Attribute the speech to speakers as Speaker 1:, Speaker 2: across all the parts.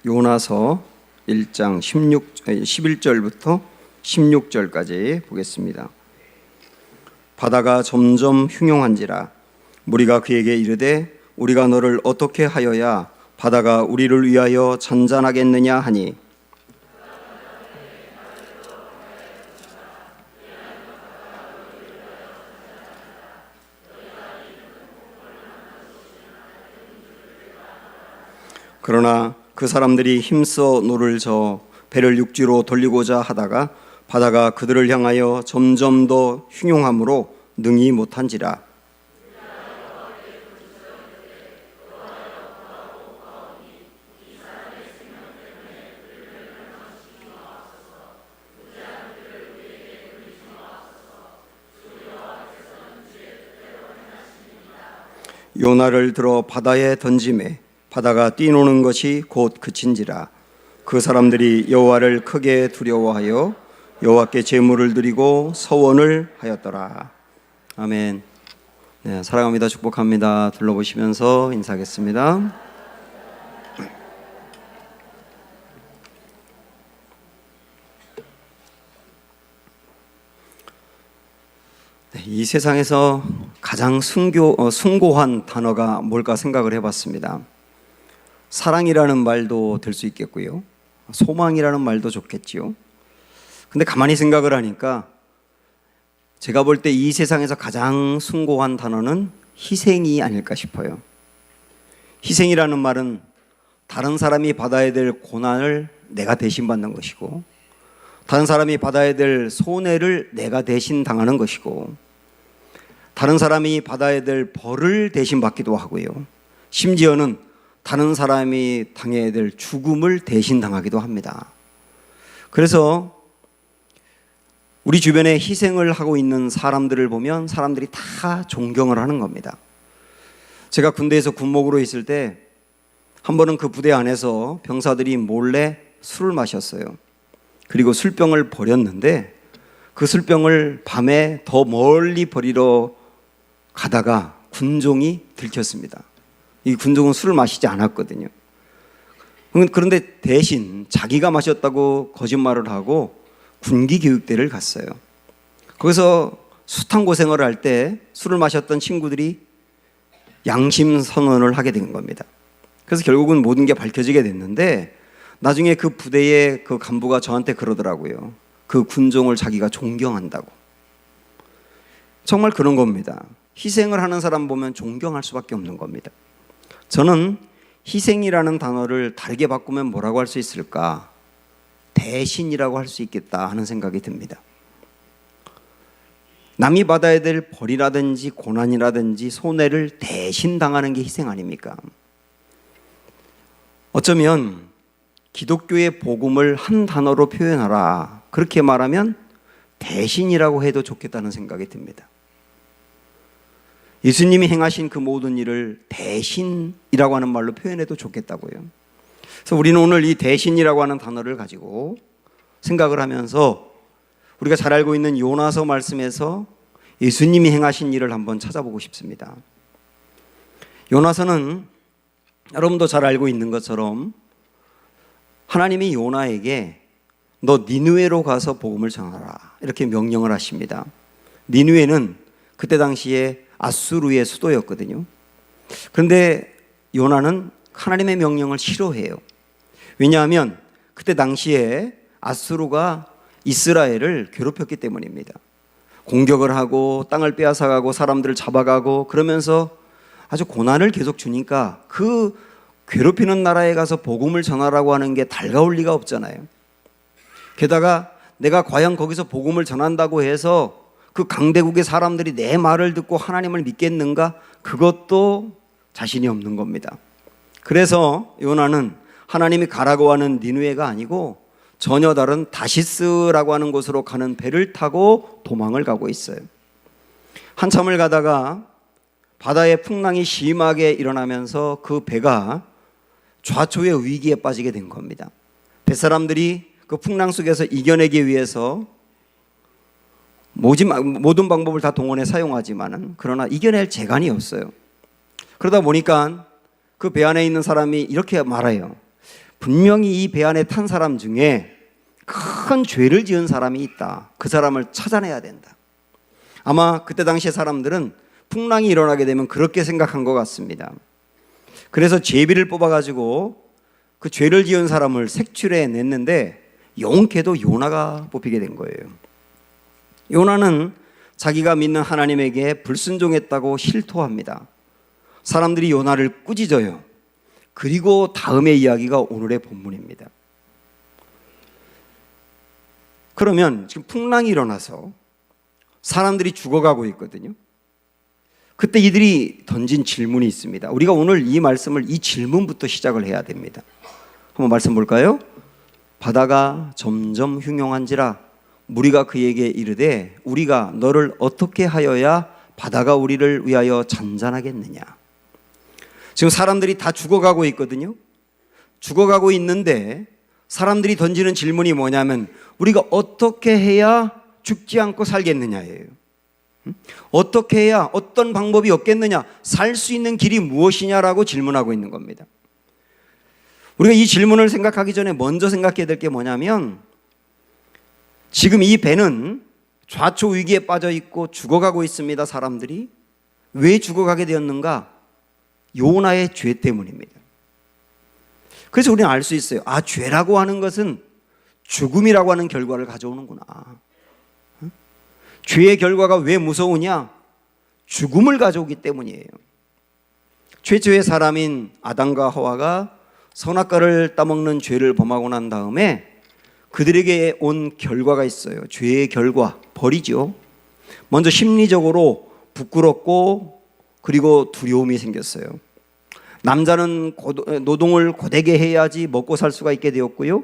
Speaker 1: 요나서 1장 11절부터 16절까지 보겠습니다. 바다가 점점 흉용한지라 무리가 그에게 이르되 우리가 너를 어떻게 하여야 바다가 우리를 위하여 잔잔하겠느냐 하니 그러나 그 사람들이 힘써 노를 저어 배를 육지로 돌리고자 하다가 바다가 그들을 향하여 점점 더 흉용함으로 능히 못한지라. 요나를 들어 바다에 던지매 바다가 뛰노는 것이 곧 그친지라. 그 사람들이 여호와를 크게 두려워하여 여호와께 제물을 드리고 서원을 하였더라. 아멘. 네, 사랑합니다. 축복합니다. 둘러보시면서 인사하겠습니다. 네, 이 세상에서 가장 숭고한 단어가 뭘까 생각을 해봤습니다. 사랑이라는 말도 될 수 있겠고요, 소망이라는 말도 좋겠지요. 근데 가만히 생각을 하니까 제가 볼 때 이 세상에서 가장 숭고한 단어는 희생이 아닐까 싶어요. 희생이라는 말은 다른 사람이 받아야 될 고난을 내가 대신 받는 것이고, 다른 사람이 받아야 될 손해를 내가 대신 당하는 것이고, 다른 사람이 받아야 될 벌을 대신 받기도 하고요, 심지어는 다른 사람이 당해야 될 죽음을 대신 당하기도 합니다. 그래서 우리 주변에 희생을 하고 있는 사람들을 보면 사람들이 다 존경을 하는 겁니다. 제가 군대에서 군목으로 있을 때 한 번은 그 부대 안에서 병사들이 몰래 술을 마셨어요. 그리고 술병을 버렸는데 그 술병을 밤에 더 멀리 버리러 가다가 군종이 들켰습니다. 이 군종은 술을 마시지 않았거든요. 그런데 대신 자기가 마셨다고 거짓말을 하고 군기 교육대를 갔어요. 거기서 숱한 고생을 할 때 술을 마셨던 친구들이 양심 선언을 하게 된 겁니다. 그래서 결국은 모든 게 밝혀지게 됐는데, 나중에 그 부대의 그 간부가 저한테 그러더라고요. 그 군종을 자기가 존경한다고. 정말 그런 겁니다. 희생을 하는 사람 보면 존경할 수밖에 없는 겁니다. 저는 희생이라는 단어를 다르게 바꾸면 뭐라고 할 수 있을까? 대신이라고 할 수 있겠다 하는 생각이 듭니다. 남이 받아야 될 벌이라든지 고난이라든지 손해를 대신 당하는 게 희생 아닙니까? 어쩌면 기독교의 복음을 한 단어로 표현하라, 그렇게 말하면 대신이라고 해도 좋겠다는 생각이 듭니다. 예수님이 행하신 그 모든 일을 대신이라고 하는 말로 표현해도 좋겠다고요. 그래서 우리는 오늘 이 대신이라고 하는 단어를 가지고 생각을 하면서 우리가 잘 알고 있는 요나서 말씀에서 예수님이 행하신 일을 한번 찾아보고 싶습니다. 요나서는 여러분도 잘 알고 있는 것처럼 하나님이 요나에게 너 니느웨로 가서 복음을 전하라, 이렇게 명령을 하십니다. 니느웨는 그때 당시에 아수르의 수도였거든요. 그런데 요나는 하나님의 명령을 싫어해요. 왜냐하면 그때 당시에 아수르가 이스라엘을 괴롭혔기 때문입니다. 공격을 하고 땅을 빼앗아가고 사람들을 잡아가고 그러면서 아주 고난을 계속 주니까 그 괴롭히는 나라에 가서 복음을 전하라고 하는 게 달가울 리가 없잖아요. 게다가 내가 과연 거기서 복음을 전한다고 해서 그 강대국의 사람들이 내 말을 듣고 하나님을 믿겠는가? 그것도 자신이 없는 겁니다. 그래서 요나는 하나님이 가라고 하는 니느웨가 아니고 전혀 다른 다시스라고 하는 곳으로 가는 배를 타고 도망을 가고 있어요. 한참을 가다가 바다에 풍랑이 심하게 일어나면서 그 배가 좌초의 위기에 빠지게 된 겁니다. 뱃사람들이 그 풍랑 속에서 이겨내기 위해서 모든 방법을 다 동원해 사용하지만은 그러나 이겨낼 재간이 없어요. 그러다 보니까 그 배 안에 있는 사람이 이렇게 말해요. 분명히 이 배 안에 탄 사람 중에 큰 죄를 지은 사람이 있다. 그 사람을 찾아내야 된다. 아마 그때 당시의 사람들은 풍랑이 일어나게 되면 그렇게 생각한 것 같습니다. 그래서 제비를 뽑아가지고 그 죄를 지은 사람을 색출해 냈는데 용케도 요나가 뽑히게 된 거예요. 요나는 자기가 믿는 하나님에게 불순종했다고 실토합니다. 사람들이 요나를 꾸짖어요. 그리고 다음의 이야기가 오늘의 본문입니다. 그러면 지금 풍랑이 일어나서 사람들이 죽어가고 있거든요. 그때 이들이 던진 질문이 있습니다. 우리가 오늘 이 말씀을 이 질문부터 시작을 해야 됩니다. 한번 말씀 볼까요? 바다가 점점 흉용한지라 무리가 그에게 이르되 우리가 너를 어떻게 하여야 바다가 우리를 위하여 잔잔하겠느냐. 지금 사람들이 다 죽어가고 있거든요. 죽어가고 있는데 사람들이 던지는 질문이 뭐냐면 우리가 어떻게 해야 죽지 않고 살겠느냐예요. 어떻게 해야 어떤 방법이 없겠느냐, 살 수 있는 길이 무엇이냐라고 질문하고 있는 겁니다. 우리가 이 질문을 생각하기 전에 먼저 생각해야 될 게 뭐냐면 지금 이 배는 좌초 위기에 빠져 있고 죽어가고 있습니다. 사람들이 왜 죽어가게 되었는가? 요나의 죄 때문입니다. 그래서 우리는 알 수 있어요. 아, 죄라고 하는 것은 죽음이라고 하는 결과를 가져오는구나. 죄의 결과가 왜 무서우냐? 죽음을 가져오기 때문이에요. 최초의 사람인 아담과 하와가 선악과를 따먹는 죄를 범하고 난 다음에 그들에게 온 결과가 있어요. 죄의 결과, 벌이죠. 먼저 심리적으로 부끄럽고 그리고 두려움이 생겼어요. 남자는 노동을 고되게 해야지 먹고 살 수가 있게 되었고요.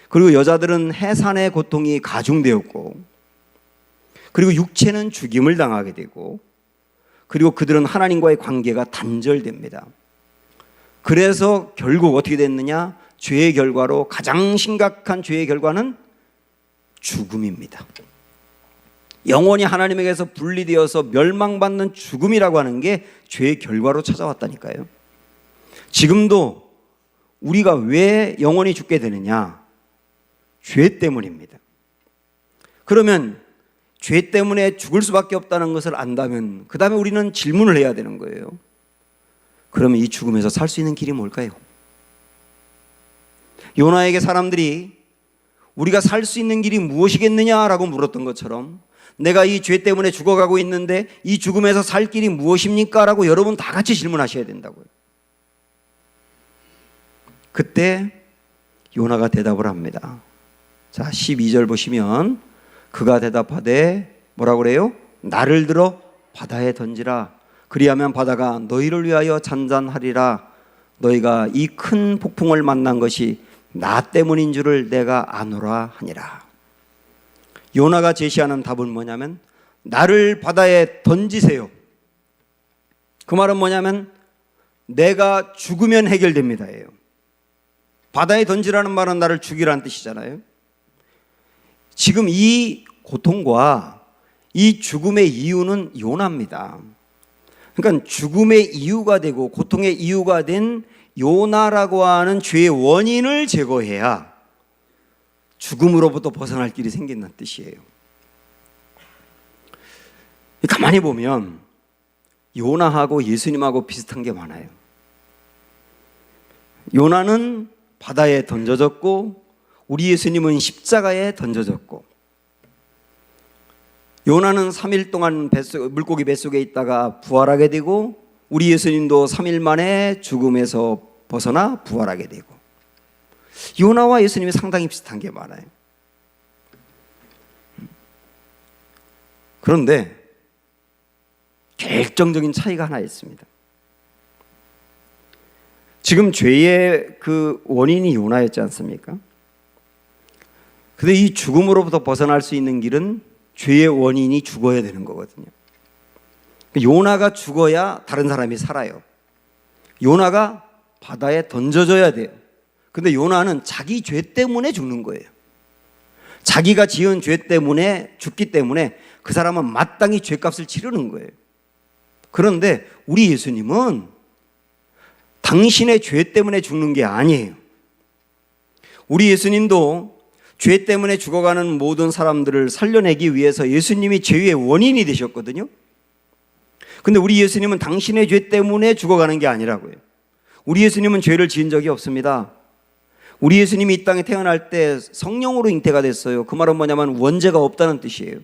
Speaker 1: 그리고 여자들은 해산의 고통이 가중되었고, 그리고 육체는 죽임을 당하게 되고, 그리고 그들은 하나님과의 관계가 단절됩니다. 그래서 결국 어떻게 됐느냐? 죄의 결과로 가장 심각한 죄의 결과는 죽음입니다. 영원히 하나님에게서 분리되어서 멸망받는 죽음이라고 하는 게 죄의 결과로 찾아왔다니까요. 지금도 우리가 왜 영원히 죽게 되느냐? 죄 때문입니다. 그러면 죄 때문에 죽을 수밖에 없다는 것을 안다면 그 다음에 우리는 질문을 해야 되는 거예요. 그러면 이 죽음에서 살 수 있는 길이 뭘까요? 요나에게 사람들이 우리가 살 수 있는 길이 무엇이겠느냐라고 물었던 것처럼 내가 이 죄 때문에 죽어가고 있는데 이 죽음에서 살 길이 무엇입니까? 라고 여러분 다 같이 질문하셔야 된다고요. 그때 요나가 대답을 합니다. 자, 12절 보시면 그가 대답하되 뭐라고 그래요? 나를 들어 바다에 던지라. 그리하면 바다가 너희를 위하여 잔잔하리라. 너희가 이 큰 폭풍을 만난 것이 나 때문인 줄을 내가 아노라 하니라. 요나가 제시하는 답은 뭐냐면 나를 바다에 던지세요. 그 말은 뭐냐면 내가 죽으면 해결됩니다예요. 바다에 던지라는 말은 나를 죽이라는 뜻이잖아요. 지금 이 고통과 이 죽음의 이유는 요나입니다. 그러니까 죽음의 이유가 되고 고통의 이유가 된 요나라고 하는 죄의 원인을 제거해야 죽음으로부터 벗어날 길이 생긴다는 뜻이에요. 가만히 보면 요나하고 예수님하고 비슷한 게 많아요. 요나는 바다에 던져졌고 우리 예수님은 십자가에 던져졌고, 요나는 3일 동안 물고기 뱃속에 있다가 부활하게 되고 우리 예수님도 3일 만에 죽음에서 벗어나 부활하게 되고, 요나와 예수님이 상당히 비슷한 게 많아요. 그런데 결정적인 차이가 하나 있습니다. 지금 죄의 그 원인이 요나였지 않습니까? 근데 이 죽음으로부터 벗어날 수 있는 길은 죄의 원인이 죽어야 되는 거거든요. 요나가 죽어야 다른 사람이 살아요. 요나가 바다에 던져져야 돼요. 근데 요나는 자기 죄 때문에 죽는 거예요. 자기가 지은 죄 때문에 죽기 때문에 그 사람은 마땅히 죄값을 치르는 거예요. 그런데 우리 예수님은 당신의 죄 때문에 죽는 게 아니에요. 우리 예수님도 죄 때문에 죽어가는 모든 사람들을 살려내기 위해서 예수님이 죄의 원인이 되셨거든요. 근데 우리 예수님은 당신의 죄 때문에 죽어가는 게 아니라고요. 우리 예수님은 죄를 지은 적이 없습니다. 우리 예수님이 이 땅에 태어날 때 성령으로 잉태가 됐어요. 그 말은 뭐냐면 원죄가 없다는 뜻이에요.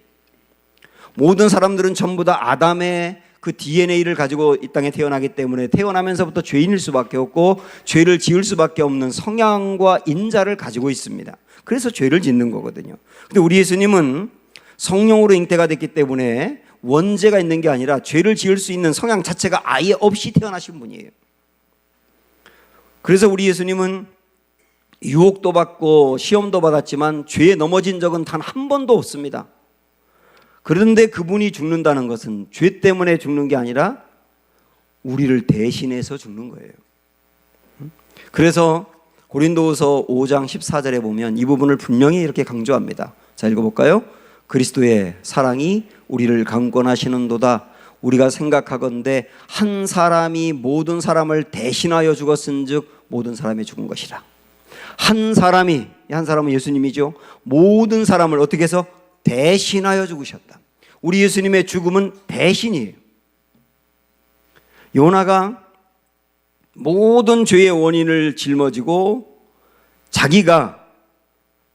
Speaker 1: 모든 사람들은 전부 다 아담의 그 DNA를 가지고 이 땅에 태어나기 때문에 태어나면서부터 죄인일 수밖에 없고 죄를 지을 수밖에 없는 성향과 인자를 가지고 있습니다. 그래서 죄를 짓는 거거든요. 근데 우리 예수님은 성령으로 잉태가 됐기 때문에 원죄가 있는 게 아니라 죄를 지을 수 있는 성향 자체가 아예 없이 태어나신 분이에요. 그래서 우리 예수님은 유혹도 받고 시험도 받았지만 죄에 넘어진 적은 단 한 번도 없습니다. 그런데 그분이 죽는다는 것은 죄 때문에 죽는 게 아니라 우리를 대신해서 죽는 거예요. 그래서 고린도후서 5장 14절에 보면 이 부분을 분명히 이렇게 강조합니다. 자, 읽어볼까요? 그리스도의 사랑이 우리를 강권하시는도다. 우리가 생각하건대 한 사람이 모든 사람을 대신하여 죽었은즉 모든 사람이 죽은 것이라. 한 사람이, 한 사람은 예수님이죠. 모든 사람을 어떻게 해서 대신하여 죽으셨다. 우리 예수님의 죽음은 대신이에요. 요나가 모든 죄의 원인을 짊어지고 자기가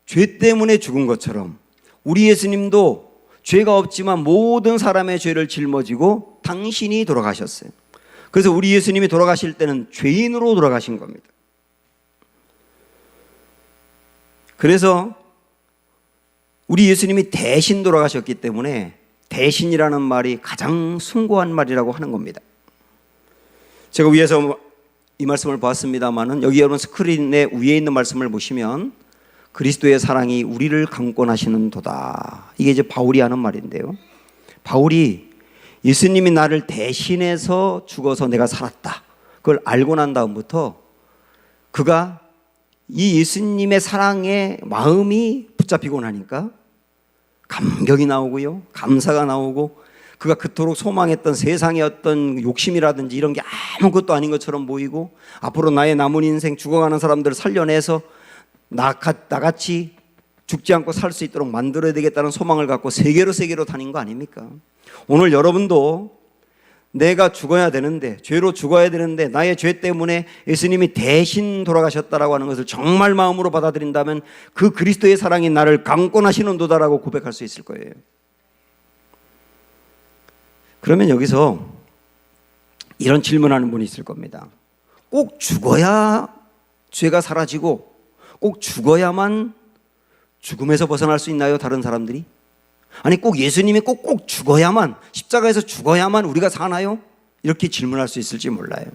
Speaker 1: 죄 때문에 죽은 것처럼 우리 예수님도 죄가 없지만 모든 사람의 죄를 짊어지고 당신이 돌아가셨어요. 그래서 우리 예수님이 돌아가실 때는 죄인으로 돌아가신 겁니다. 그래서 우리 예수님이 대신 돌아가셨기 때문에 대신이라는 말이 가장 숭고한 말이라고 하는 겁니다. 제가 위에서 이 말씀을 보았습니다마는 여기 여러분 스크린에 위에 있는 말씀을 보시면 그리스도의 사랑이 우리를 강권하시는 도다. 이게 이제 바울이 하는 말인데요. 바울이 예수님이 나를 대신해서 죽어서 내가 살았다. 그걸 알고 난 다음부터 그가 이 예수님의 사랑에 마음이 붙잡히고 나니까 감격이 나오고요. 감사가 나오고 그가 그토록 소망했던 세상의 어떤 욕심이라든지 이런 게 아무것도 아닌 것처럼 보이고 앞으로 나의 남은 인생 죽어가는 사람들을 살려내서 나같이 죽지 않고 살 수 있도록 만들어야 되겠다는 소망을 갖고 세계로 다닌 거 아닙니까? 오늘 여러분도 내가 죽어야 되는데 죄로 죽어야 되는데 나의 죄 때문에 예수님이 대신 돌아가셨다라고 하는 것을 정말 마음으로 받아들인다면 그 그리스도의 사랑이 나를 강권하시는 도다라고 고백할 수 있을 거예요. 그러면 여기서 이런 질문하는 분이 있을 겁니다. 꼭 죽어야 죄가 사라지고 꼭 죽어야만 죽음에서 벗어날 수 있나요? 다른 사람들이? 아니 꼭 예수님이 꼭 죽어야만 십자가에서 죽어야만 우리가 사나요? 이렇게 질문할 수 있을지 몰라요.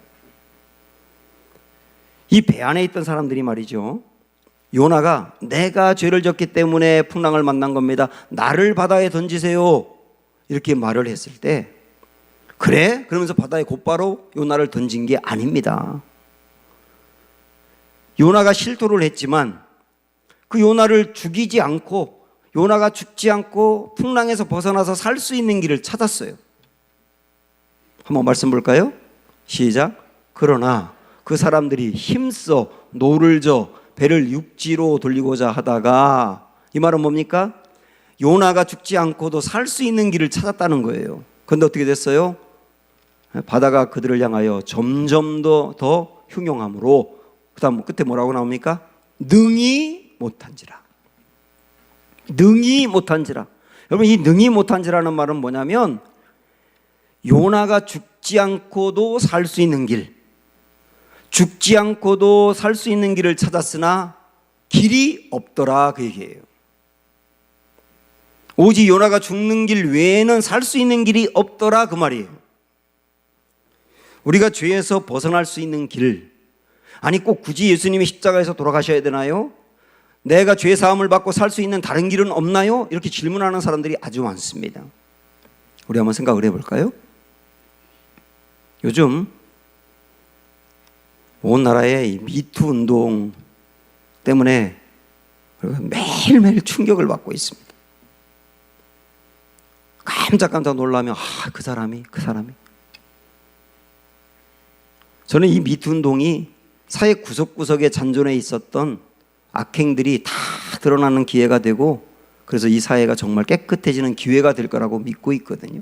Speaker 1: 이 배 안에 있던 사람들이 말이죠. 요나가 내가 죄를 졌기 때문에 풍랑을 만난 겁니다. 나를 바다에 던지세요. 이렇게 말을 했을 때 그래? 그러면서 바다에 곧바로 요나를 던진 게 아닙니다. 요나가 실토를 했지만 그 요나를 죽이지 않고 요나가 죽지 않고 풍랑에서 벗어나서 살 수 있는 길을 찾았어요. 한번 말씀 볼까요? 시작. 그러나 그 사람들이 힘써 노를 저 배를 육지로 돌리고자 하다가 이 말은 뭡니까? 요나가 죽지 않고도 살 수 있는 길을 찾았다는 거예요. 그런데 어떻게 됐어요? 바다가 그들을 향하여 점점 더 흉용함으로 그 다음 끝에 뭐라고 나옵니까? 능히 못한지라. 능히 못한지라. 여러분 이 능히 못한지라는 말은 뭐냐면 요나가 죽지 않고도 살 수 있는 길, 죽지 않고도 살 수 있는 길을 찾았으나 길이 없더라 그 얘기예요. 오직 요나가 죽는 길 외에는 살 수 있는 길이 없더라 그 말이에요. 우리가 죄에서 벗어날 수 있는 길, 아니 꼭 굳이 예수님이 십자가에서 돌아가셔야 되나요? 내가 죄 사함을 받고 살 수 있는 다른 길은 없나요? 이렇게 질문하는 사람들이 아주 많습니다. 우리 한번 생각을 해볼까요? 요즘 온 나라의 미투 운동 때문에 매일매일 충격을 받고 있습니다. 깜짝깜짝 놀라면 그 사람이 저는 이 미투 운동이 사회 구석구석에 잔존해 있었던 악행들이 다 드러나는 기회가 되고, 그래서 이 사회가 정말 깨끗해지는 기회가 될 거라고 믿고 있거든요.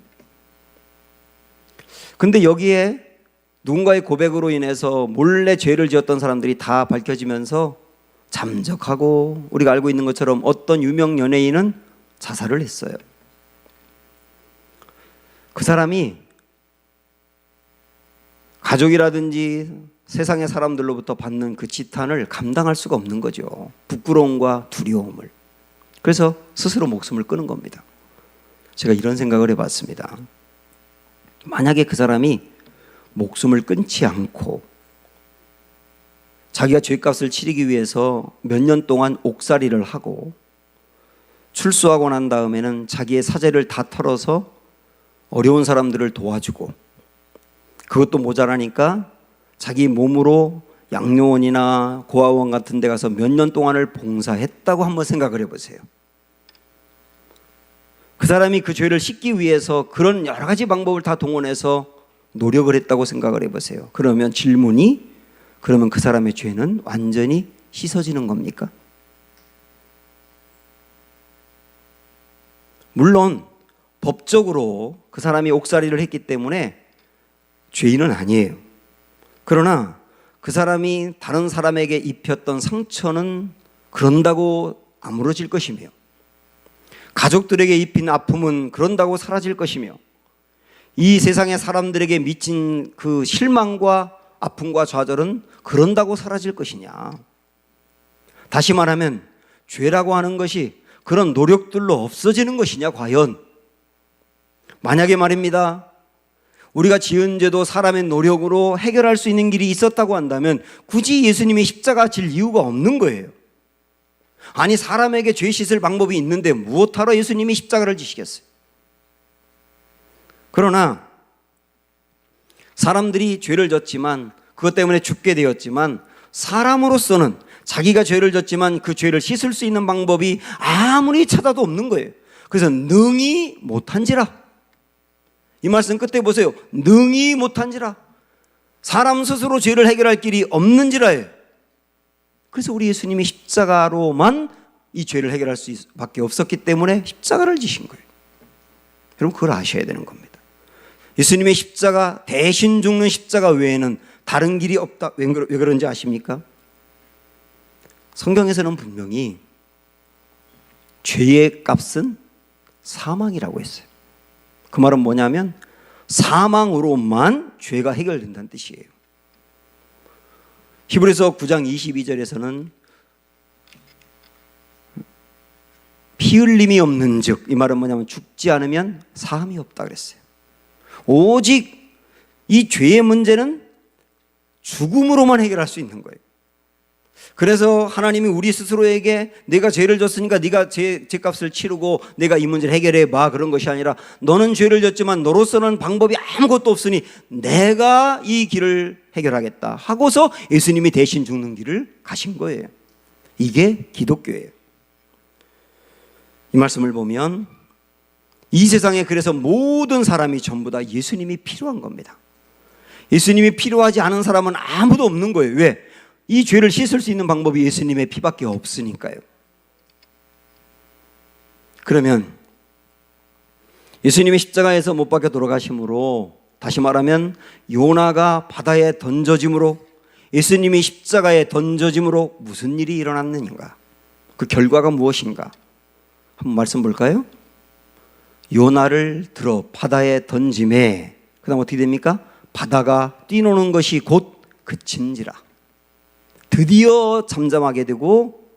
Speaker 1: 근데 여기에 누군가의 고백으로 인해서 몰래 죄를 지었던 사람들이 다 밝혀지면서 잠적하고, 우리가 알고 있는 것처럼 어떤 유명 연예인은 자살을 했어요. 그 사람이 가족이라든지 세상의 사람들로부터 받는 그 지탄을 감당할 수가 없는 거죠. 부끄러움과 두려움을. 그래서 스스로 목숨을 끊은 겁니다. 제가 이런 생각을 해봤습니다. 만약에 그 사람이 목숨을 끊지 않고 자기가 죄값을 치르기 위해서 몇 년 동안 옥살이를 하고 출소하고 난 다음에는 자기의 사재를 다 털어서 어려운 사람들을 도와주고, 그것도 모자라니까 자기 몸으로 양로원이나 고아원 같은 데 가서 몇 년 동안을 봉사했다고 한번 생각을 해보세요. 그 사람이 그 죄를 씻기 위해서 그런 여러 가지 방법을 다 동원해서 노력을 했다고 생각을 해보세요. 그러면 질문이, 그러면 그 사람의 죄는 완전히 씻어지는 겁니까? 물론 법적으로 그 사람이 옥살이를 했기 때문에 죄인은 아니에요. 그러나 그 사람이 다른 사람에게 입혔던 상처는 그런다고 아물어질 것이며, 가족들에게 입힌 아픔은 그런다고 사라질 것이며, 이 세상의 사람들에게 미친 그 실망과 아픔과 좌절은 그런다고 사라질 것이냐. 다시 말하면 죄라고 하는 것이 그런 노력들로 없어지는 것이냐 과연. 만약에 말입니다, 우리가 지은 죄도 사람의 노력으로 해결할 수 있는 길이 있었다고 한다면 굳이 예수님이 십자가 질 이유가 없는 거예요. 아니, 사람에게 죄 씻을 방법이 있는데 무엇하러 예수님이 십자가를 지시겠어요? 그러나 사람들이 죄를 졌지만, 그것 때문에 죽게 되었지만, 사람으로서는 자기가 죄를 졌지만 그 죄를 씻을 수 있는 방법이 아무리 찾아도 없는 거예요. 그래서 능히 못한지라. 이 말씀 끝에 보세요. 능히 못한지라. 사람 스스로 죄를 해결할 길이 없는지라예요. 그래서 우리 예수님이 십자가로만 이 죄를 해결할 수밖에 없었기 때문에 십자가를 지신 거예요. 여러분, 그걸 아셔야 되는 겁니다. 예수님의 십자가, 대신 죽는 십자가 외에는 다른 길이 없다. 왜 그런지 아십니까? 성경에서는 분명히 죄의 값은 사망이라고 했어요. 그 말은 뭐냐면 사망으로만 죄가 해결된다는 뜻이에요. 히브리서 9장 22절에서는 피 흘림이 없는 즉, 이 말은 뭐냐면 죽지 않으면 사함이 없다 그랬어요. 오직 이 죄의 문제는 죽음으로만 해결할 수 있는 거예요. 그래서 하나님이 우리 스스로에게 내가 죄를 졌으니까 네가 죄값을 치르고 내가 이 문제를 해결해 봐, 그런 것이 아니라 너는 죄를 졌지만 너로서는 방법이 아무것도 없으니 내가 이 길을 해결하겠다 하고서 예수님이 대신 죽는 길을 가신 거예요. 이게 기독교예요. 이 말씀을 보면 이 세상에 그래서 모든 사람이 전부 다 예수님이 필요한 겁니다. 예수님이 필요하지 않은 사람은 아무도 없는 거예요. 왜? 이 죄를 씻을 수 있는 방법이 예수님의 피밖에 없으니까요. 그러면 예수님이 십자가에서 못 박혀 돌아가심으로, 다시 말하면 요나가 바다에 던져짐으로, 예수님이 십자가에 던져짐으로 무슨 일이 일어났느냐, 그 결과가 무엇인가 한번 말씀 볼까요? 요나를 들어 바다에 던짐에, 그 다음 어떻게 됩니까? 바다가 뛰노는 것이 곧 그친지라. 드디어 잠잠하게 되고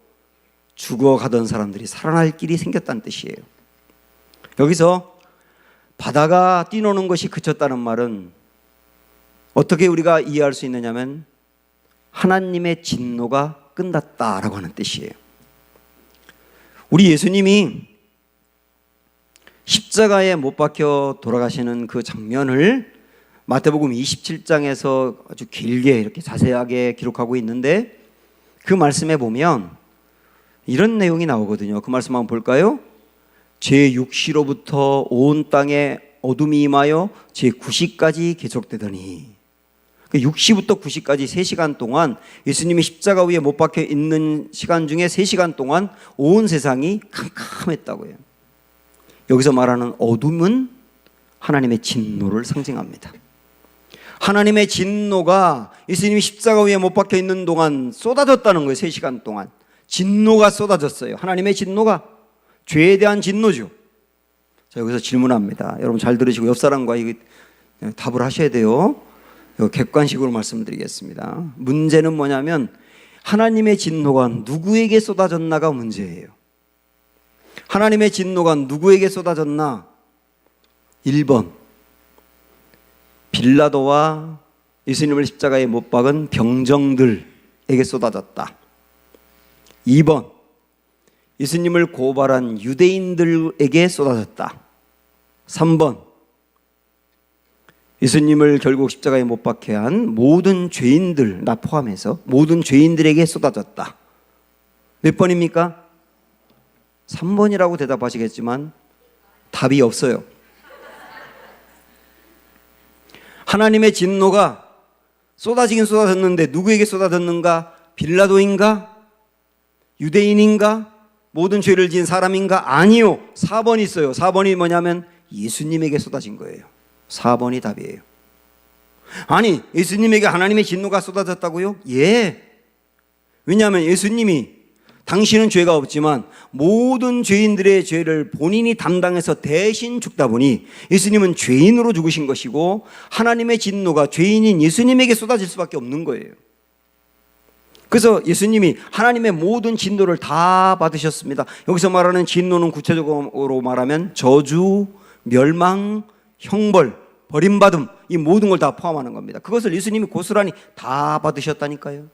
Speaker 1: 죽어가던 사람들이 살아날 길이 생겼다는 뜻이에요. 여기서 바다가 뛰노는 것이 그쳤다는 말은 어떻게 우리가 이해할 수 있느냐면 하나님의 진노가 끝났다라고 하는 뜻이에요. 우리 예수님이 십자가에 못 박혀 돌아가시는 그 장면을 마태복음 27장에서 아주 길게 이렇게 자세하게 기록하고 있는데, 그 말씀에 보면 이런 내용이 나오거든요. 그 말씀 한번 볼까요? 제6시로부터 온 땅에 어둠이 임하여 제9시까지 계속되더니, 6시부터 9시까지 3시간 동안 예수님이 십자가 위에 못 박혀 있는 시간 중에 3시간 동안 온 세상이 캄캄했다고요. 여기서 말하는 어둠은 하나님의 진노를 상징합니다. 하나님의 진노가 예수님이 십자가 위에 못 박혀 있는 동안 쏟아졌다는 거예요. 3시간 동안 진노가 쏟아졌어요. 하나님의 진노가 죄에 대한 진노죠. 자, 여기서 질문합니다. 여러분 잘 들으시고 옆 사람과 이거 답을 하셔야 돼요. 객관식으로 말씀드리겠습니다. 문제는 뭐냐면 하나님의 진노가 누구에게 쏟아졌나가 문제예요. 하나님의 진노가 누구에게 쏟아졌나? 1번 빌라도와 예수님을 십자가에 못 박은 병정들에게 쏟아졌다. 2번 예수님을 고발한 유대인들에게 쏟아졌다. 3번 예수님을 결국 십자가에 못 박게 한 모든 죄인들, 나 포함해서 모든 죄인들에게 쏟아졌다. 몇 번입니까? 3번이라고 대답하시겠지만 답이 없어요. 하나님의 진노가 쏟아지긴 쏟아졌는데 누구에게 쏟아졌는가? 빌라도인가? 유대인인가? 모든 죄를 지은 사람인가? 아니요. 4번이 있어요. 4번이 뭐냐면 예수님에게 쏟아진 거예요. 4번이 답이에요. 아니, 예수님에게 하나님의 진노가 쏟아졌다고요? 예. 왜냐하면 예수님이 당신은 죄가 없지만 모든 죄인들의 죄를 본인이 담당해서 대신 죽다 보니 예수님은 죄인으로 죽으신 것이고 하나님의 진노가 죄인인 예수님에게 쏟아질 수밖에 없는 거예요. 그래서 예수님이 하나님의 모든 진노를 다 받으셨습니다. 여기서 말하는 진노는 구체적으로 말하면 저주, 멸망, 형벌, 버림받음, 이 모든 걸 다 포함하는 겁니다. 그것을 예수님이 고스란히 다 받으셨다니까요.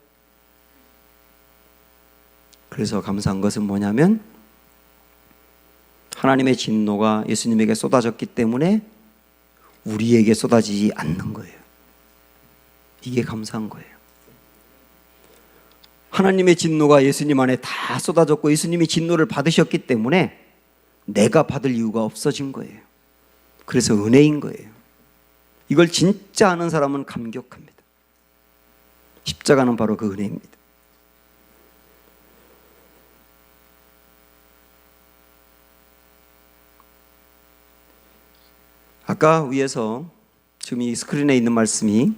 Speaker 1: 그래서 감사한 것은 뭐냐면 하나님의 진노가 예수님에게 쏟아졌기 때문에 우리에게 쏟아지지 않는 거예요. 이게 감사한 거예요. 하나님의 진노가 예수님 안에 다 쏟아졌고 예수님이 진노를 받으셨기 때문에 내가 받을 이유가 없어진 거예요. 그래서 은혜인 거예요. 이걸 진짜 아는 사람은 감격합니다. 십자가는 바로 그 은혜입니다. 아까 위에서 지금 이 스크린에 있는 말씀이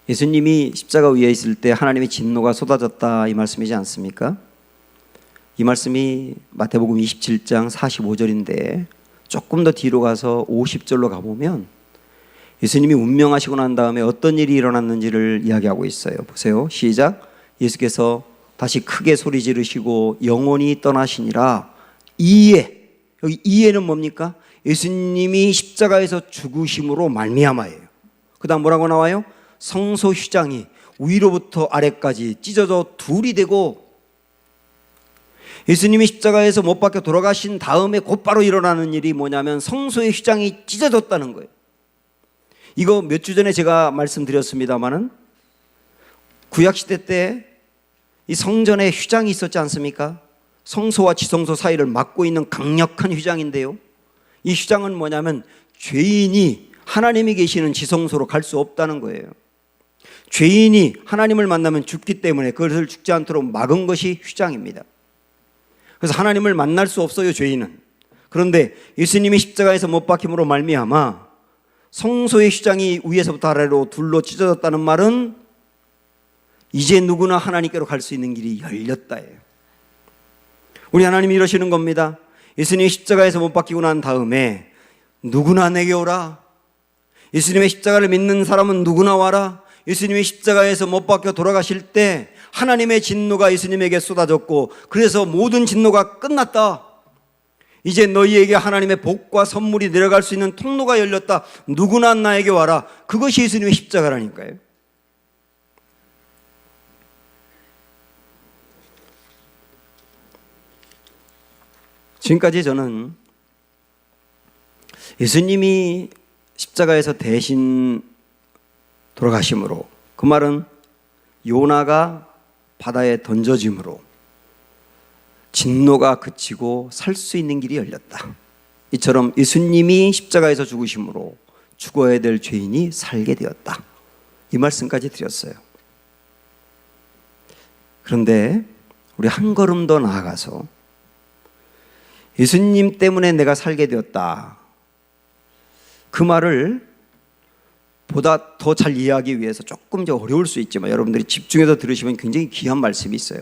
Speaker 1: 예수님이 십자가 위에 있을 때 하나님의 진노가 쏟아졌다 이 말씀이지 않습니까? 이 말씀이 마태복음 27장 45절인데 조금 더 뒤로 가서 50절로 가보면 예수님이 운명하시고 난 다음에 어떤 일이 일어났는지를 이야기하고 있어요. 보세요. 시작. 예수께서 다시 크게 소리 지르시고 영원히 떠나시니라. 이에, 여기 이에는 뭡니까? 예수님이 십자가에서 죽으심으로 말미암아예요. 그 다음 뭐라고 나와요? 성소 휘장이 위로부터 아래까지 찢어져 둘이 되고 예수님이 십자가에서 못 박혀 돌아가신 다음에 곧바로 일어나는 일이 뭐냐면 성소의 휘장이 찢어졌다는 거예요. 이거 몇 주 전에 제가 말씀드렸습니다마는 구약시대 때 이 성전에 휘장이 있었지 않습니까? 성소와 지성소 사이를 막고 있는 강력한 휘장인데요. 이 휘장은 뭐냐면 죄인이 하나님이 계시는 지성소로 갈 수 없다는 거예요. 죄인이 하나님을 만나면 죽기 때문에 그것을 죽지 않도록 막은 것이 휘장입니다. 그래서 하나님을 만날 수 없어요, 죄인은. 그런데 예수님이 십자가에서 못 박힘으로 말미암아 성소의 휘장이 위에서부터 아래로 둘로 찢어졌다는 말은 이제 누구나 하나님께로 갈 수 있는 길이 열렸다예요. 우리 하나님이 이러시는 겁니다. 예수님이 십자가에서 못 박히고 난 다음에 누구나 내게 오라. 예수님의 십자가를 믿는 사람은 누구나 와라. 예수님이 십자가에서 못 박혀 돌아가실 때 하나님의 진노가 예수님에게 쏟아졌고 그래서 모든 진노가 끝났다. 이제 너희에게 하나님의 복과 선물이 내려갈 수 있는 통로가 열렸다. 누구나 나에게 와라. 그것이 예수님의 십자가라니까요. 지금까지 저는 예수님이 십자가에서 대신 돌아가심으로, 그 말은 요나가 바다에 던져짐으로 진노가 그치고 살 수 있는 길이 열렸다. 이처럼 예수님이 십자가에서 죽으심으로 죽어야 될 죄인이 살게 되었다. 이 말씀까지 드렸어요. 그런데 우리 한 걸음 더 나아가서 예수님 때문에 내가 살게 되었다, 그 말을 보다 더 잘 이해하기 위해서 조금 더 어려울 수 있지만 여러분들이 집중해서 들으시면 굉장히 귀한 말씀이 있어요.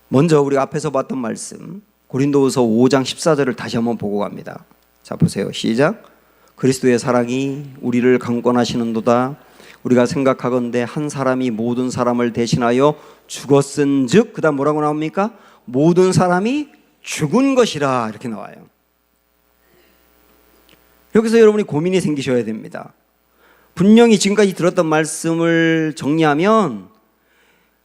Speaker 1: 먼저 우리가 앞에서 봤던 말씀 고린도후서 5장 14절을 다시 한번 보고 갑니다. 자, 보세요. 시작. 그리스도의 사랑이 우리를 강권하시는도다. 우리가 생각하건대 한 사람이 모든 사람을 대신하여 죽었은즉, 그 다음 뭐라고 나옵니까? 모든 사람이 죽은 것이라, 이렇게 나와요. 여기서 여러분이 고민이 생기셔야 됩니다. 분명히 지금까지 들었던 말씀을 정리하면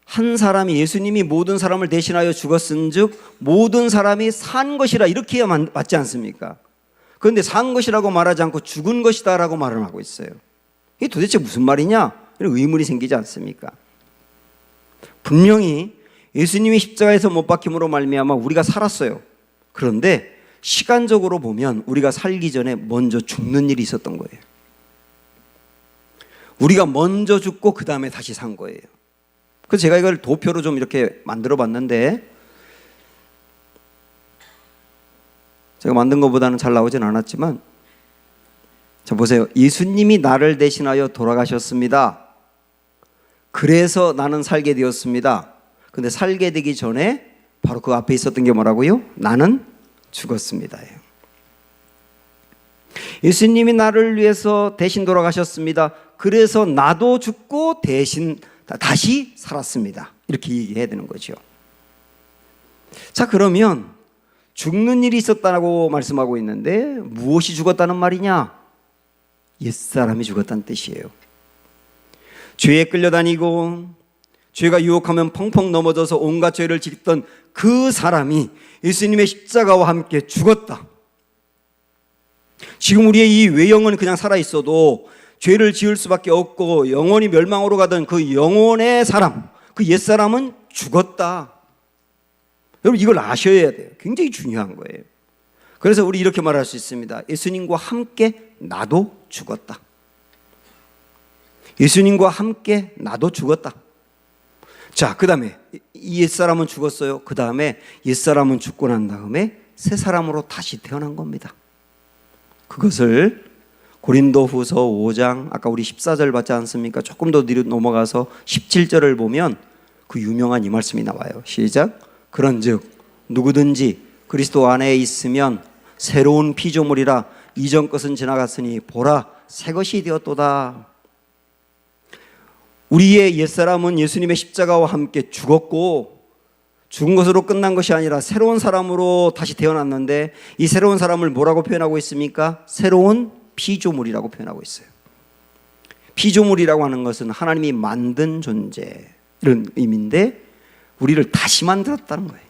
Speaker 1: 한 사람이, 예수님이 모든 사람을 대신하여 죽었은즉 모든 사람이 산 것이라, 이렇게 해야 맞지 않습니까? 그런데 산 것이라고 말하지 않고 죽은 것이다 라고 말을 하고 있어요. 이게 도대체 무슨 말이냐? 이런 의문이 생기지 않습니까? 분명히 예수님이 십자가에서 못 박힘으로 말미암아 우리가 살았어요. 그런데 시간적으로 보면 우리가 살기 전에 먼저 죽는 일이 있었던 거예요. 우리가 먼저 죽고 그 다음에 다시 산 거예요. 그래서 제가 이걸 도표로 좀 이렇게 만들어 봤는데, 제가 만든 것보다는 잘 나오진 않았지만, 자, 보세요. 예수님이 나를 대신하여 돌아가셨습니다. 그래서 나는 살게 되었습니다. 근데 살게 되기 전에 바로 그 앞에 있었던 게 뭐라고요? 나는 죽었습니다. 예수님이 나를 위해서 대신 돌아가셨습니다. 그래서 나도 죽고 대신 다시 살았습니다. 이렇게 얘기해야 되는 거죠. 자, 그러면 죽는 일이 있었다고 말씀하고 있는데 무엇이 죽었다는 말이냐? 옛사람이 죽었다는 뜻이에요. 죄에 끌려다니고 죄가 유혹하면 펑펑 넘어져서 온갖 죄를 짓던 그 사람이 예수님의 십자가와 함께 죽었다. 지금 우리의 이 외형은 그냥 살아있어도 죄를 지을 수밖에 없고 영원히 멸망으로 가던 그 영혼의 사람, 그 옛사람은 죽었다. 여러분, 이걸 아셔야 돼요. 굉장히 중요한 거예요. 그래서 우리 이렇게 말할 수 있습니다. 예수님과 함께 나도 죽었다. 예수님과 함께 나도 죽었다. 자, 그 다음에 이 옛사람은 죽었어요. 그 다음에 옛사람은 죽고 난 다음에 새 사람으로 다시 태어난 겁니다. 그것을 고린도후서 5장, 아까 우리 14절 봤지 않습니까? 조금 더 뒤로 넘어가서 17절을 보면 그 유명한 이 말씀이 나와요. 시작. 그런즉 누구든지 그리스도 안에 있으면 새로운 피조물이라, 이전 것은 지나갔으니 보라 새 것이 되었도다. 우리의 옛사람은 예수님의 십자가와 함께 죽었고, 죽은 것으로 끝난 것이 아니라 새로운 사람으로 다시 태어났는데, 이 새로운 사람을 뭐라고 표현하고 있습니까? 새로운 피조물이라고 표현하고 있어요. 피조물이라고 하는 것은 하나님이 만든 존재, 이런 의미인데 우리를 다시 만들었다는 거예요.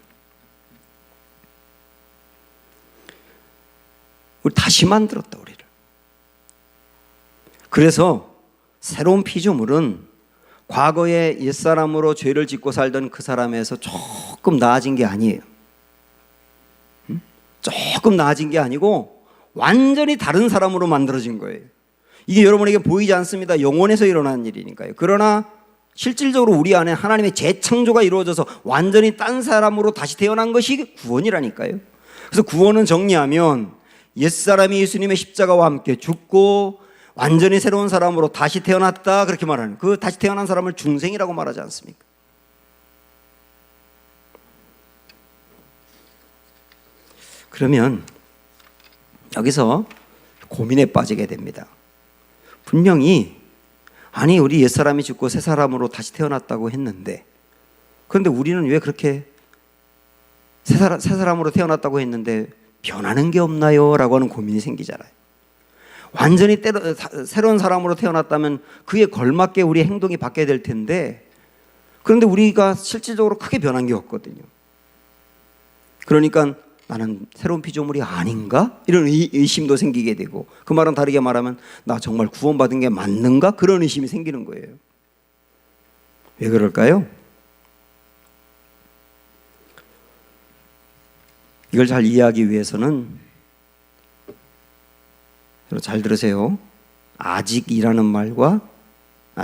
Speaker 1: 우리 다시 만들었다, 우리를. 그래서 새로운 피조물은 과거에 옛사람으로 죄를 짓고 살던 그 사람에서 조금 나아진 게 아니에요. 조금 나아진 게 아니고 완전히 다른 사람으로 만들어진 거예요. 이게 여러분에게 보이지 않습니다. 영혼에서 일어나는 일이니까요. 그러나 실질적으로 우리 안에 하나님의 재창조가 이루어져서 완전히 딴 사람으로 다시 태어난 것이 구원이라니까요. 그래서 구원은 정리하면 옛사람이 예수님의 십자가와 함께 죽고 완전히 새로운 사람으로 다시 태어났다, 그렇게 말하는, 그 다시 태어난 사람을 중생이라고 말하지 않습니까? 그러면 여기서 고민에 빠지게 됩니다. 분명히 아니, 우리 옛사람이 죽고 새 사람으로 다시 태어났다고 했는데, 그런데 우리는 왜 그렇게 새 사람으로 태어났다고 했는데 변하는 게 없나요? 라고 하는 고민이 생기잖아요. 완전히 새로운 사람으로 태어났다면 그에 걸맞게 우리의 행동이 바뀌어야 될 텐데, 그런데 우리가 실질적으로 크게 변한 게 없거든요. 그러니까 나는 새로운 피조물이 아닌가? 이런 의심도 생기게 되고, 그 말은 다르게 말하면 나 정말 구원받은 게 맞는가? 그런 의심이 생기는 거예요. 왜 그럴까요? 이걸 잘 이해하기 위해서는, 잘 들으세요. 아직이라는 말과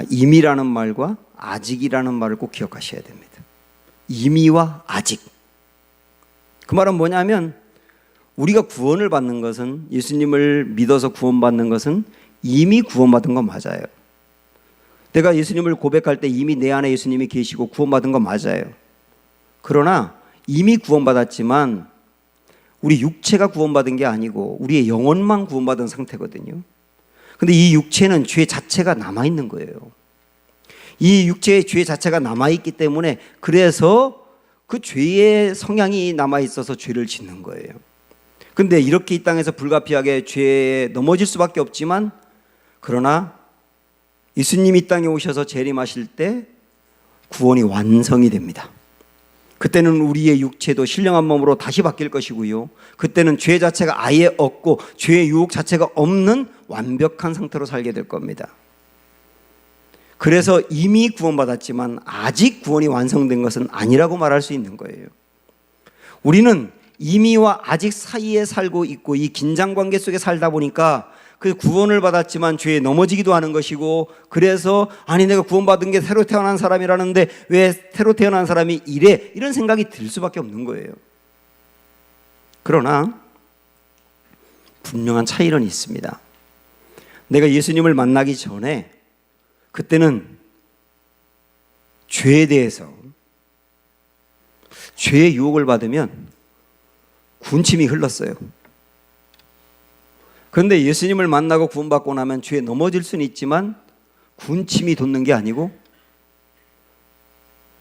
Speaker 1: 이미라는 말과 아직이라는 말을 꼭 기억하셔야 됩니다. 이미와 아직. 그 말은 뭐냐면 우리가 구원을 받는 것은, 예수님을 믿어서 구원받는 것은 이미 구원받은 건 맞아요. 내가 예수님을 고백할 때 이미 내 안에 예수님이 계시고 구원받은 건 맞아요. 그러나 이미 구원받았지만 우리 육체가 구원받은 게 아니고 우리의 영혼만 구원받은 상태거든요. 근데 이 육체는 죄 자체가 남아있는 거예요. 이 육체의 죄 자체가 남아있기 때문에, 그래서 그 죄의 성향이 남아있어서 죄를 짓는 거예요. 근데 이렇게 이 땅에서 불가피하게 죄에 넘어질 수밖에 없지만, 그러나 예수님이 이 땅에 오셔서 재림하실 때 구원이 완성이 됩니다. 그때는 우리의 육체도 신령한 몸으로 다시 바뀔 것이고요, 그때는 죄 자체가 아예 없고 죄의 유혹 자체가 없는 완벽한 상태로 살게 될 겁니다. 그래서 이미 구원받았지만 아직 구원이 완성된 것은 아니라고 말할 수 있는 거예요. 우리는 이미와 아직 사이에 살고 있고 이 긴장관계 속에 살다 보니까 그 구원을 받았지만 죄에 넘어지기도 하는 것이고, 그래서 아니 내가 구원받은 게 새로 태어난 사람이라는데 왜 새로 태어난 사람이 이래, 이런 생각이 들 수밖에 없는 거예요. 그러나 분명한 차이는 있습니다. 내가 예수님을 만나기 전에 그때는 죄에 대해서, 죄의 유혹을 받으면 군침이 흘렀어요. 그런데 예수님을 만나고 구원받고 나면 죄에 넘어질 수는 있지만 군침이 돋는 게 아니고,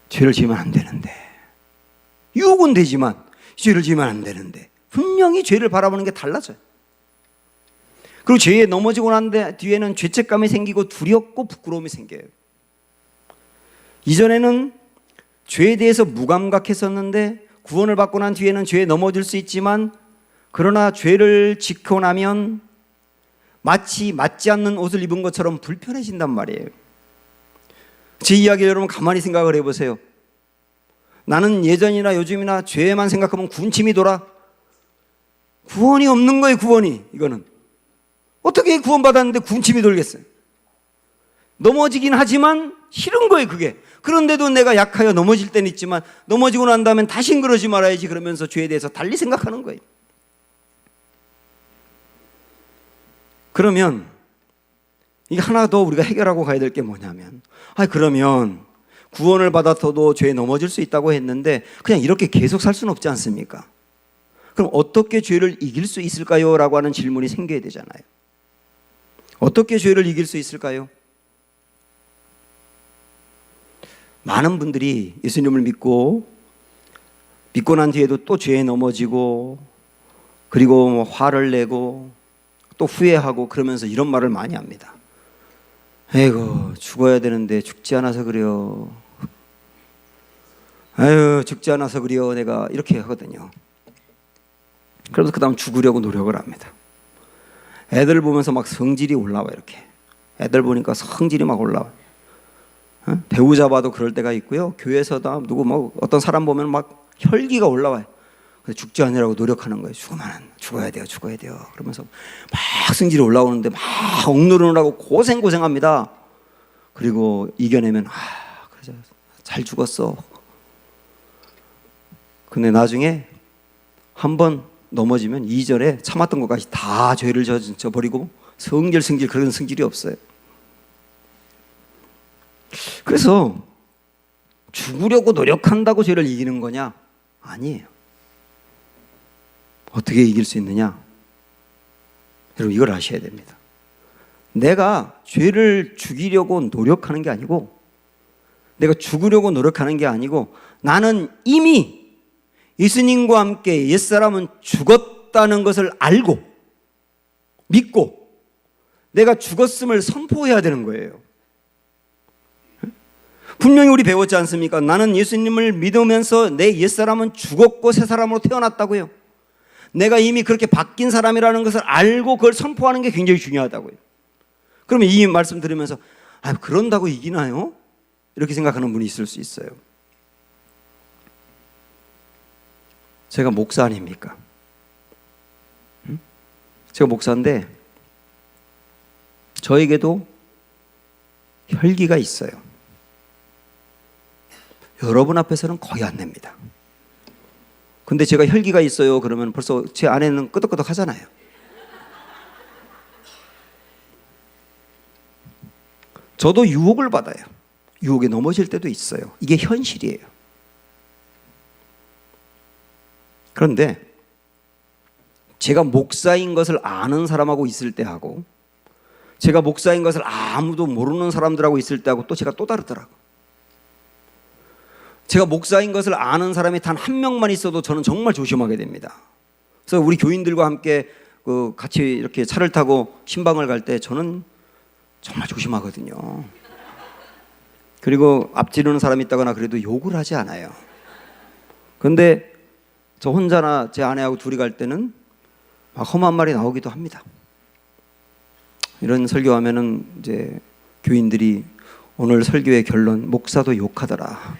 Speaker 1: 죄를 지으면 안 되는데, 유혹은 되지만 죄를 지으면 안 되는데, 분명히 죄를 바라보는 게 달라져요. 그리고 죄에 넘어지고 난 뒤에는 죄책감이 생기고 두렵고 부끄러움이 생겨요. 이전에는 죄에 대해서 무감각했었는데 구원을 받고 난 뒤에는 죄에 넘어질 수 있지만, 그러나 죄를 짓고 나면 마치 맞지 않는 옷을 입은 것처럼 불편해진단 말이에요. 제 이야기를 여러분 가만히 생각을 해보세요. 나는 예전이나 요즘이나 죄만 생각하면 군침이 돌아. 구원이 없는 거예요. 구원이. 이거는 어떻게 구원받았는데 군침이 돌겠어요? 넘어지긴 하지만 싫은 거예요, 그게. 그런데도 내가 약하여 넘어질 때는 있지만 넘어지고 난 다음엔 다신 그러지 말아야지 그러면서 죄에 대해서 달리 생각하는 거예요. 그러면 이게 하나 더 우리가 해결하고 가야 될 게 뭐냐면, 그러면 구원을 받아서도 죄에 넘어질 수 있다고 했는데 그냥 이렇게 계속 살 수는 없지 않습니까? 그럼 어떻게 죄를 이길 수 있을까요? 라고 하는 질문이 생겨야 되잖아요. 어떻게 죄를 이길 수 있을까요? 많은 분들이 예수님을 믿고 난 뒤에도 또 죄에 넘어지고, 그리고 화를 내고 또 후회하고 그러면서 이런 말을 많이 합니다. 에이고, 죽어야 되는데 죽지 않아서 그래요. 아유, 죽지 않아서 그래요. 내가 이렇게 하거든요. 그래서 그 다음 죽으려고 노력을 합니다. 애들 보면서 막 성질이 올라와. 이렇게 애들 보니까 성질이 막 올라와. 배우자 봐도 그럴 때가 있고요, 교회에서도 누구 뭐 어떤 사람 보면 막 혈기가 올라와요. 그래서 죽지 않으라고 노력하는 거예요. 죽어야 돼요. 그러면서 막 성질이 올라오는데 막 억누르느라고 고생합니다. 그리고 이겨내면 그래, 잘 죽었어. 근데 나중에 한번 넘어지면 이전에 참았던 것까지 다 죄를 져버리고 성질 그런 성질이 없어요. 그래서 죽으려고 노력한다고 죄를 이기는 거냐? 아니에요. 어떻게 이길 수 있느냐? 여러분 이걸 아셔야 됩니다. 내가 죄를 죽이려고 노력하는 게 아니고, 내가 죽으려고 노력하는 게 아니고, 나는 이미 예수님과 함께 옛사람은 죽었다는 것을 알고 믿고 내가 죽었음을 선포해야 되는 거예요. 분명히 우리 배웠지 않습니까? 나는 예수님을 믿으면서 내 옛사람은 죽었고 새 사람으로 태어났다고요. 내가 이미 그렇게 바뀐 사람이라는 것을 알고 그걸 선포하는 게 굉장히 중요하다고요. 그러면 이 말씀 들으면서 그런다고 이기나요? 이렇게 생각하는 분이 있을 수 있어요. 제가 목사 아닙니까? 제가 목사인데 저에게도 혈기가 있어요. 여러분 앞에서는 거의 안 냅니다. 근데 제가 혈기가 있어요 그러면 벌써 제 아내는 끄덕끄덕 하잖아요. 저도 유혹을 받아요. 유혹에 넘어질 때도 있어요. 이게 현실이에요. 그런데 제가 목사인 것을 아는 사람하고 있을 때하고 제가 목사인 것을 아무도 모르는 사람들하고 있을 때하고 또 제가 또 다르더라고요. 제가 목사인 것을 아는 사람이 단 한 명만 있어도 저는 정말 조심하게 됩니다. 그래서 우리 교인들과 함께 같이 이렇게 차를 타고 신방을 갈 때 저는 정말 조심하거든요. 그리고 앞지르는 사람이 있다거나 그래도 욕을 하지 않아요. 그런데 저 혼자나 제 아내하고 둘이 갈 때는 막 험한 말이 나오기도 합니다. 이런 설교하면은 이제 교인들이 오늘 설교의 결론, 목사도 욕하더라.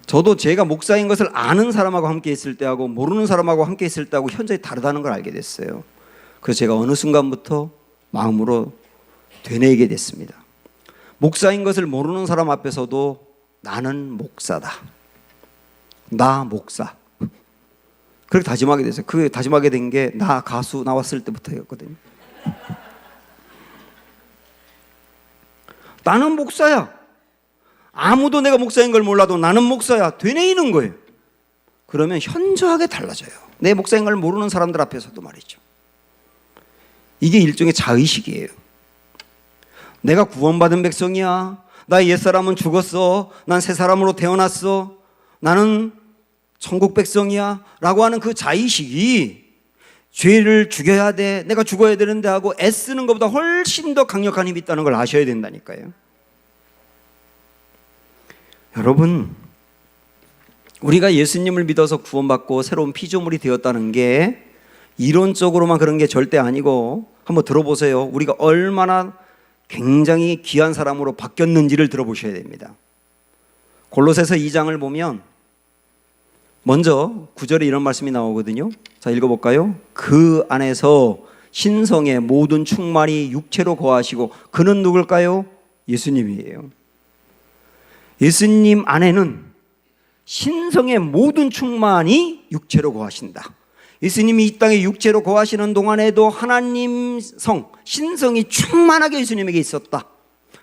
Speaker 1: 저도 제가 목사인 것을 아는 사람하고 함께 있을 때하고 모르는 사람하고 함께 있을 때하고 현저히 다르다는 걸 알게 됐어요. 그래서 제가 어느 순간부터 마음으로 되뇌이게 됐습니다. 목사인 것을 모르는 사람 앞에서도 나는 목사다. 나 목사. 그렇게 다짐하게 됐어요. 그 다짐하게 된 게 나 가수 나왔을 때부터였거든요. 나는 목사야. 아무도 내가 목사인 걸 몰라도 나는 목사야. 되뇌이는 거예요. 그러면 현저하게 달라져요. 내 목사인 걸 모르는 사람들 앞에서도 말이죠. 이게 일종의 자의식이에요. 내가 구원받은 백성이야. 나 옛사람은 죽었어. 난 새 사람으로 태어났어. 나는 천국 백성이야 라고 하는 그 자의식이 죄를 죽여야 돼, 내가 죽어야 되는데 하고 애쓰는 것보다 훨씬 더 강력한 힘이 있다는 걸 아셔야 된다니까요. 여러분, 우리가 예수님을 믿어서 구원받고 새로운 피조물이 되었다는 게 이론적으로만 그런 게 절대 아니고 한번 들어보세요. 우리가 얼마나 굉장히 귀한 사람으로 바뀌었는지를 들어보셔야 됩니다. 골로새서 2장을 보면 먼저 9절에 이런 말씀이 나오거든요. 자, 읽어볼까요? 그 안에서 신성의 모든 충만이 육체로 거하시고 그는 누굴까요? 예수님이에요. 예수님 안에는 신성의 모든 충만이 육체로 거하신다. 예수님이 이 땅에 육체로 거하시는 동안에도 하나님 성, 신성이 충만하게 예수님에게 있었다.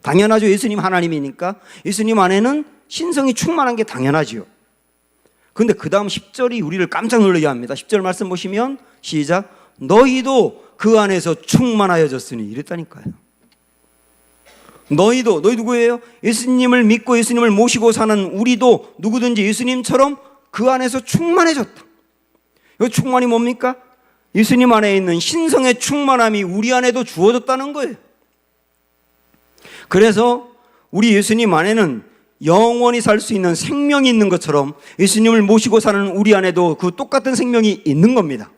Speaker 1: 당연하죠. 예수님 하나님이니까 예수님 안에는 신성이 충만한 게 당연하지요. 그런데 그 다음 10절이 우리를 깜짝 놀라게 합니다. 10절 말씀 보시면 시작. 너희도 그 안에서 충만하여졌으니 이랬다니까요. 너희 누구예요? 예수님을 믿고 예수님을 모시고 사는 우리도 누구든지 예수님처럼 그 안에서 충만해졌다. 이 충만이 뭡니까? 예수님 안에 있는 신성의 충만함이 우리 안에도 주어졌다는 거예요. 그래서 우리 예수님 안에는 영원히 살 수 있는 생명이 있는 것처럼 예수님을 모시고 사는 우리 안에도 그 똑같은 생명이 있는 겁니다.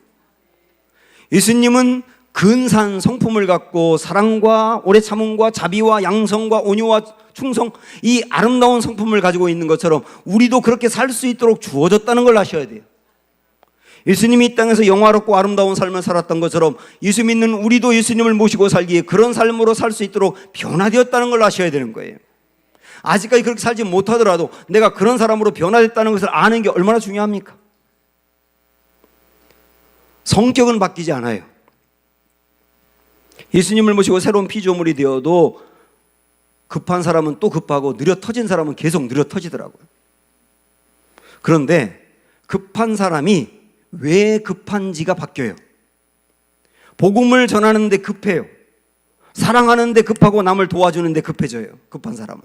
Speaker 1: 예수님은 근사한 성품을 갖고 사랑과 오래 참음과 자비와 양성과 온유와 충성, 이 아름다운 성품을 가지고 있는 것처럼 우리도 그렇게 살 수 있도록 주어졌다는 걸 아셔야 돼요. 예수님이 이 땅에서 영화롭고 아름다운 삶을 살았던 것처럼 예수 믿는 우리도 예수님을 모시고 살기에 그런 삶으로 살 수 있도록 변화되었다는 걸 아셔야 되는 거예요. 아직까지 그렇게 살지 못하더라도 내가 그런 사람으로 변화됐다는 것을 아는 게 얼마나 중요합니까? 성격은 바뀌지 않아요. 예수님을 모시고 새로운 피조물이 되어도 급한 사람은 또 급하고 느려 터진 사람은 계속 느려 터지더라고요. 그런데 급한 사람이 왜 급한지가 바뀌어요. 복음을 전하는데 급해요. 사랑하는데 급하고 남을 도와주는데 급해져요. 급한 사람은.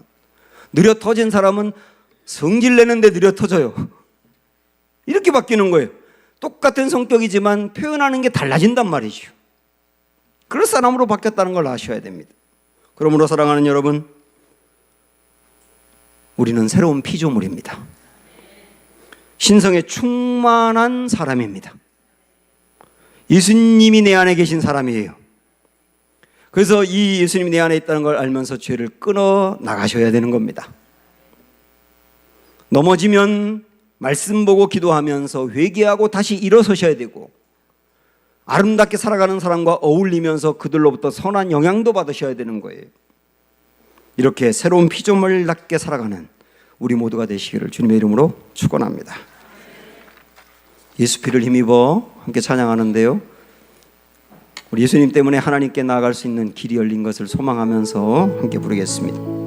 Speaker 1: 느려 터진 사람은 성질 내는데 느려 터져요. 이렇게 바뀌는 거예요. 똑같은 성격이지만 표현하는 게 달라진단 말이죠. 그럴 사람으로 바뀌었다는 걸 아셔야 됩니다. 그러므로 사랑하는 여러분, 우리는 새로운 피조물입니다. 신성에 충만한 사람입니다. 예수님이 내 안에 계신 사람이에요. 그래서 이 예수님이 내 안에 있다는 걸 알면서 죄를 끊어 나가셔야 되는 겁니다. 넘어지면 말씀 보고 기도하면서 회개하고 다시 일어서셔야 되고, 아름답게 살아가는 사람과 어울리면서 그들로부터 선한 영향도 받으셔야 되는 거예요. 이렇게 새로운 피조물답게 살아가는 우리 모두가 되시기를 주님의 이름으로 축원합니다. 예수 피를 힘입어 함께 찬양하는데요, 우리 예수님 때문에 하나님께 나아갈 수 있는 길이 열린 것을 소망하면서 함께 부르겠습니다.